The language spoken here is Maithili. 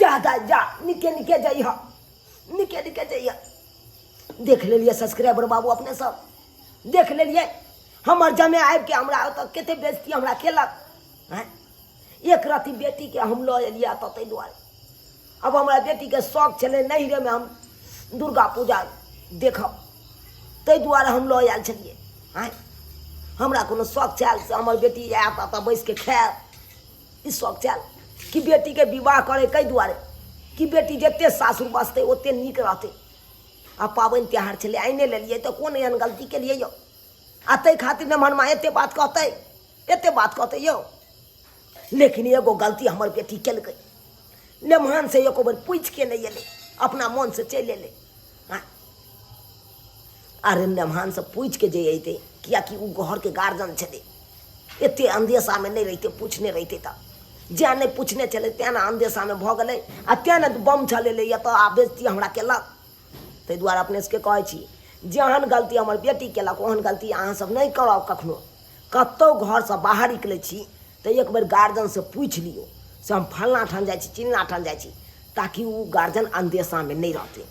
जा दाई जा निके निके जाइए निके निके जाइए। देख लेलिए सब्सक्राइबर बाबू अपने सब देख लेलिए हमर जमे आबि के हमरा तो कते बेइज्जती हमरा केलक हैं। एक राति बेटी के हम लो एलिया तो तै दुआरे अब हमारा बेटी के शौक चले नहीं रे में हम दुर्गा पूजा देखब तै दुआरे हम लो आयल छलिए हैं। हमरा कोनो शौक चल से हमर बेटी आयत तऽ बैस के खायब ई शौक चल कि बेटी के विवाह करे कई दुआरे कि बेटी जते सासुर बसते ओते नीक रहते। आ पाबनि त्योहार चले आइने लेलिए तो कोन एहन गलती के लिए यौ आ तै खातिर ने मनमा एते बात कहते यौ। लेकिन एगो गलती हमर बेटी केलकै नेमान से एको बेर पूछ के नहीं एले अपना मन से चल एले। अरे नेमान से पूछ के जे अइते किया कि उ घर के गार्जियन छले एते अंदेशा में नहीं रहते पूछने रहते तब जे नहीं पूछने चले तें ना अंदेशा में भ गए आ तें ना बम चले या तो आ बेइज्जती हमरा केलक। तै दुआरे अपने सबके कहै छी जेहन गलती हमर बेटी केलक ओहन गलती अहाँ सब नहीं करब कखनो। कतौ घर से बाहर निकले छी तो एक बेर गार्जियन से पूछ लियो से हम फलना ठान जाए छी चिल्ला ठान जाए छी ताकि वो गार्जियन अंदेशा में नहीं रहते।